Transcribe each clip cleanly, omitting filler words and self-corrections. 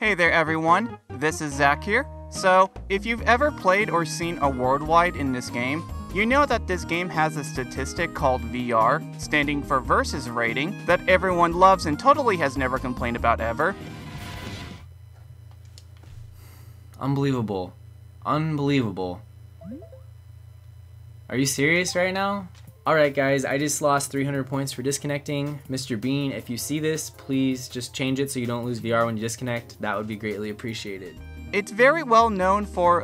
Hey there everyone, this is Zach here. So, if you've ever played or seen a worldwide in this game, you know that this game has a statistic called VR, standing for Versus Rating, that everyone loves and totally has never complained about ever. Unbelievable. Unbelievable. Are you serious right now? Alright guys, I just lost 300 points for disconnecting. Mr. Bean, if you see this, please just change it so you don't lose VR when you disconnect. That would be greatly appreciated. It's very well known for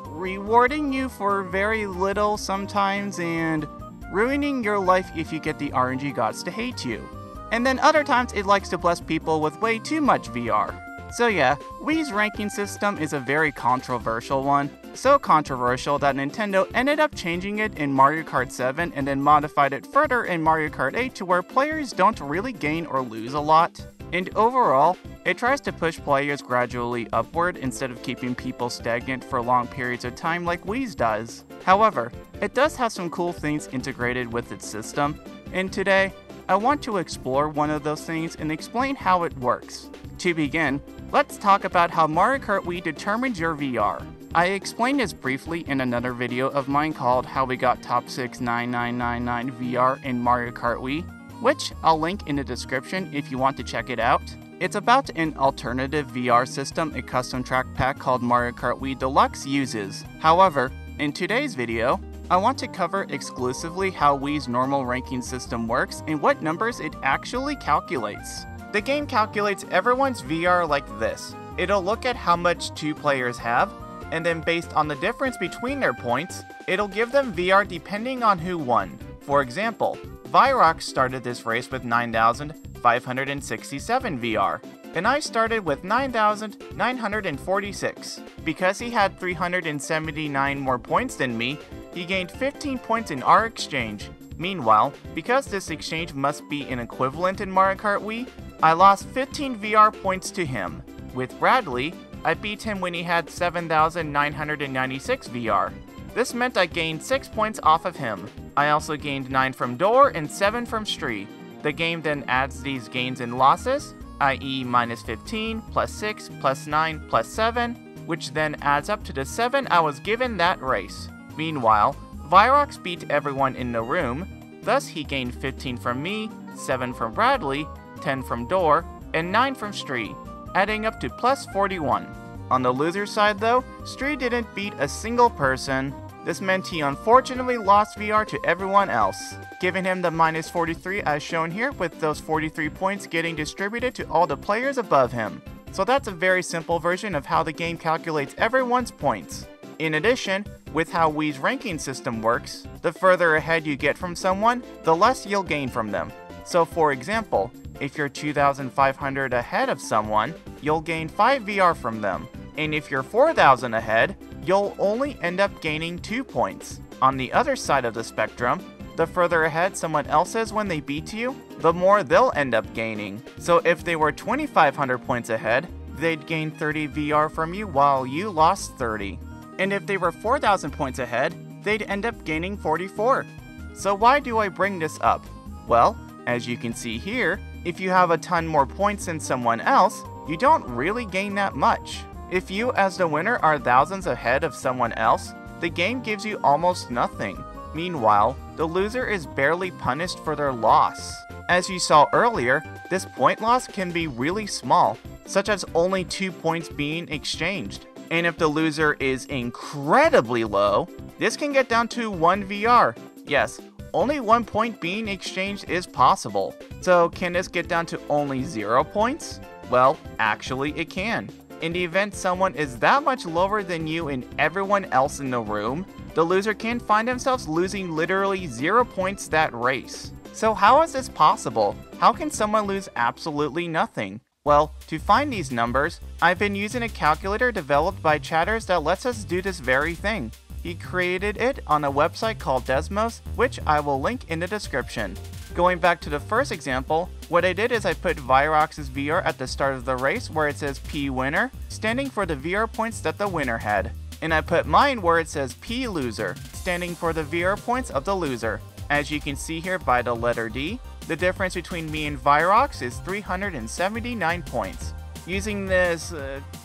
rewarding you for very little sometimes and ruining your life if you get the RNG gods to hate you. And then other times it likes to bless people with way too much VR. So yeah, Wii's ranking system is a very controversial one. So controversial that Nintendo ended up changing it in Mario Kart 7 and then modified it further in Mario Kart 8 to where players don't really gain or lose a lot. And overall, it tries to push players gradually upward instead of keeping people stagnant for long periods of time like Wii's does. However, it does have some cool things integrated with its system, and today, I want to explore one of those things and explain how it works. To begin, let's talk about how Mario Kart Wii determines your VR. I explained this briefly in another video of mine called How We Got Top 6 9999 VR in Mario Kart Wii, which I'll link in the description if you want to check it out. It's about an alternative VR system a custom track pack called Mario Kart Wii Deluxe uses. However, in today's video, I want to cover exclusively how Wii's normal ranking system works and what numbers it actually calculates. The game calculates everyone's VR like this. It'll look at how much two players have, and then based on the difference between their points, it'll give them VR depending on who won. For example, Virox started this race with 9,567 VR, and I started with 9,946. Because he had 379 more points than me, he gained 15 points in our exchange. Meanwhile, because this exchange must be an equivalent in Mario Kart Wii, I lost 15 VR points to him. With Bradley, I beat him when he had 7,996 VR. This meant I gained 6 points off of him. I also gained 9 from Door and 7 from Stree. The game then adds these gains and losses, i.e. minus 15, plus 6, plus 9, plus 7, which then adds up to the 7 I was given that race. Meanwhile, Virox beat everyone in the room, thus he gained 15 from me, 7 from Bradley, 10 from Door, and 9 from Stree, adding up to plus 41. On the loser side though, Stree didn't beat a single person. This meant he unfortunately lost VR to everyone else, giving him the minus 43 as shown here, with those 43 points getting distributed to all the players above him. So that's a very simple version of how the game calculates everyone's points. In addition, with how Wii's ranking system works, the further ahead you get from someone, the less you'll gain from them. So for example, if you're 2,500 ahead of someone, you'll gain 5 VR from them. And if you're 4,000 ahead, you'll only end up gaining 2 points. On the other side of the spectrum, the further ahead someone else is when they beat you, the more they'll end up gaining. So if they were 2,500 points ahead, they'd gain 30 VR from you while you lost 30. And if they were 4,000 points ahead, they'd end up gaining 44. So why do I bring this up? Well, as you can see here, if you have a ton more points than someone else, you don't really gain that much. If you as the winner are thousands ahead of someone else, the game gives you almost nothing. Meanwhile, the loser is barely punished for their loss. As you saw earlier, this point loss can be really small, such as only 2 points being exchanged. And if the loser is incredibly low, this can get down to 1 VR. Yes, only 1 point being exchanged is possible. So can this get down to only 0 points? Well, actually it can. In the event someone is that much lower than you and everyone else in the room, the loser can find themselves losing literally 0 points that race. So how is this possible? How can someone lose absolutely nothing? Well, to find these numbers, I've been using a calculator developed by Chatters that lets us do this very thing. He created it on a website called Desmos, which I will link in the description. Going back to the first example, what I did is I put Virox's VR at the start of the race where it says P winner, standing for the VR points that the winner had. And I put mine where it says P loser, standing for the VR points of the loser. As you can see here by the letter D, the difference between me and Virox is 379 points. Using this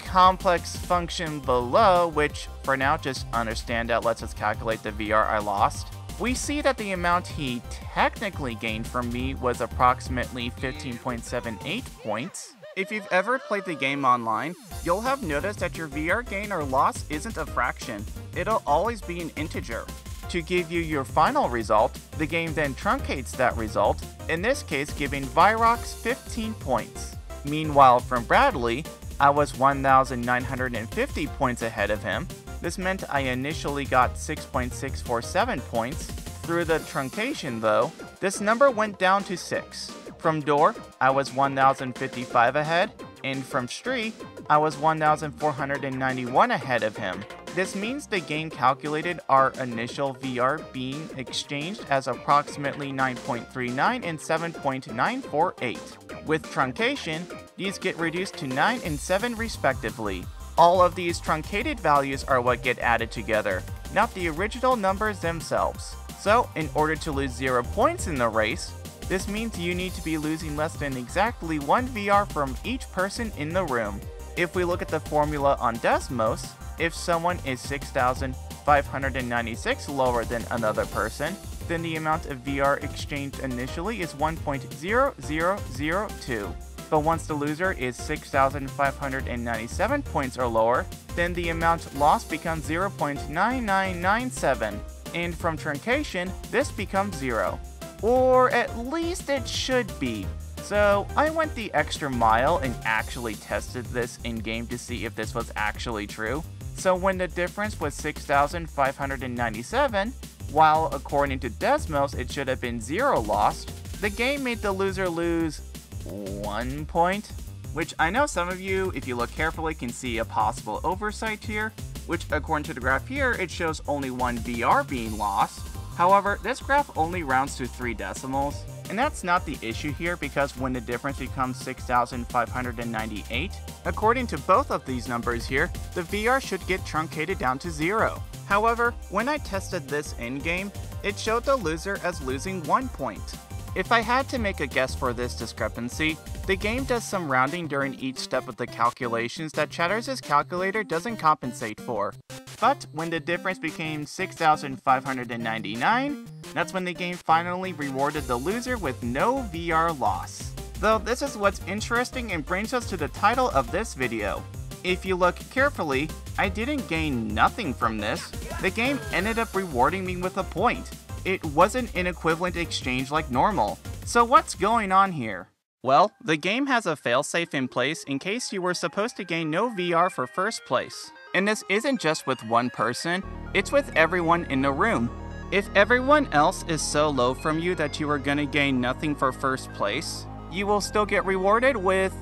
complex function below, which for now just understand that lets us calculate the VR I lost, we see that the amount he technically gained from me was approximately 15.78 points. If you've ever played the game online, you'll have noticed that your VR gain or loss isn't a fraction. It'll always be an integer. To give you your final result, the game then truncates that result, in this case giving Virox 15 points. Meanwhile, from Bradley, I was 1,950 points ahead of him. This meant I initially got 6.647 points. Through the truncation though, this number went down to 6. From Door, I was 1,055 ahead, and from Stree, I was 1,491 ahead of him. This means the game calculated our initial VR being exchanged as approximately 9.39 and 7.948. With truncation, these get reduced to 9 and 7 respectively. All of these truncated values are what get added together, not the original numbers themselves. So, in order to lose 0 points in the race, this means you need to be losing less than exactly 1 VR from each person in the room. If we look at the formula on Desmos, if someone is 6,596 lower than another person, then the amount of VR exchanged initially is 1.0002. But once the loser is 6,597 points or lower, then the amount lost becomes 0.9997. And from truncation, this becomes 0. Or at least it should be. So I went the extra mile and actually tested this in-game to see if this was actually true. So when the difference was 6,597, while according to Desmos it should have been 0 lost, the game made the loser lose 1 point. Which I know some of you, if you look carefully, can see a possible oversight here, which according to the graph here, it shows only 1 VR being lost. However, this graph only rounds to 3 decimals, and that's not the issue here because when the difference becomes 6,598, according to both of these numbers here, the VR should get truncated down to 0. However, when I tested this in-game, it showed the loser as losing 1 point. If I had to make a guess for this discrepancy, the game does some rounding during each step of the calculations that Chatters' calculator doesn't compensate for. But when the difference became 6,599, that's when the game finally rewarded the loser with no VR loss. Though this is what's interesting and brings us to the title of this video. If you look carefully, I didn't gain nothing from this. The game ended up rewarding me with a point. It wasn't an equivalent exchange like normal. So what's going on here? Well, the game has a failsafe in place in case you were supposed to gain no VR for first place. And this isn't just with one person, it's with everyone in the room. If everyone else is so low from you that you are gonna gain nothing for first place, you will still get rewarded with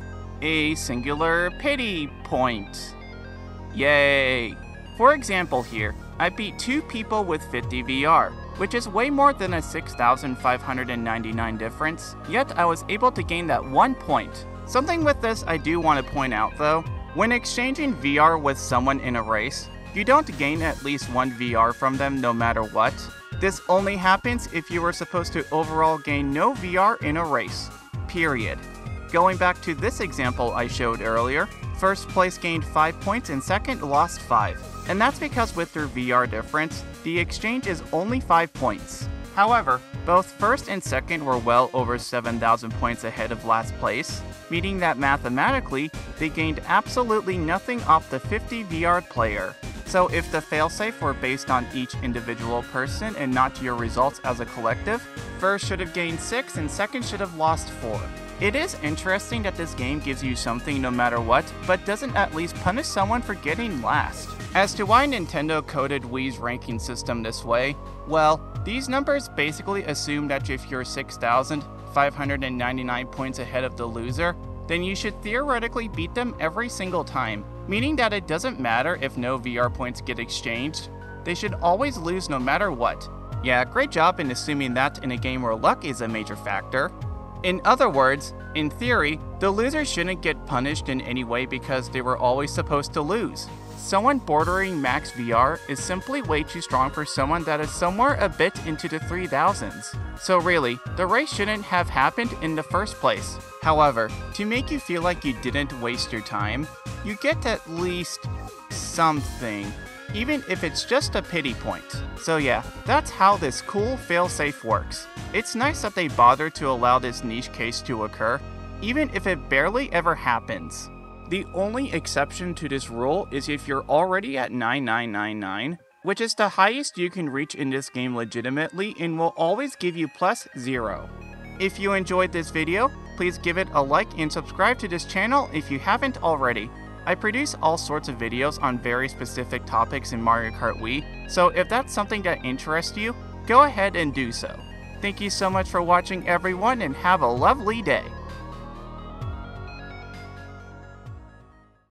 a singular pity point. Yay! For example here, I beat 2 people with 50 VR, which is way more than a 6,599 difference, yet I was able to gain that 1 point. Something with this I do want to point out though, when exchanging VR with someone in a race, you don't gain at least 1 VR from them no matter what. This only happens if you were supposed to overall gain no VR in a race, period. Going back to this example I showed earlier, first place gained 5 points and second lost 5. And that's because with their VR difference, the exchange is only 5 points. However, both first and second were well over 7,000 points ahead of last place, meaning that mathematically, they gained absolutely nothing off the 50 VR player. So if the failsafe were based on each individual person and not your results as a collective, first should have gained 6 and second should have lost 4. It is interesting that this game gives you something no matter what, but doesn't at least punish someone for getting last. As to why Nintendo coded Wii's ranking system this way, well, these numbers basically assume that if you're 6,599 points ahead of the loser, then you should theoretically beat them every single time, meaning that it doesn't matter if no VR points get exchanged, they should always lose no matter what. Yeah, great job in assuming that in a game where luck is a major factor. In other words, in theory, the loser shouldn't get punished in any way because they were always supposed to lose. someone bordering max VR is simply way too strong for someone that is somewhere a bit into the 3000s. So really, the race shouldn't have happened in the first place. However, to make you feel like you didn't waste your time, you get at least something, even if it's just a pity point. So yeah, that's how this cool failsafe works. It's nice that they bothered to allow this niche case to occur, even if it barely ever happens. The only exception to this rule is if you're already at 9999, which is the highest you can reach in this game legitimately and will always give you +0. If you enjoyed this video, please give it a like and subscribe to this channel if you haven't already. I produce all sorts of videos on very specific topics in Mario Kart Wii, so if that's something that interests you, go ahead and do so. Thank you so much for watching everyone and have a lovely day.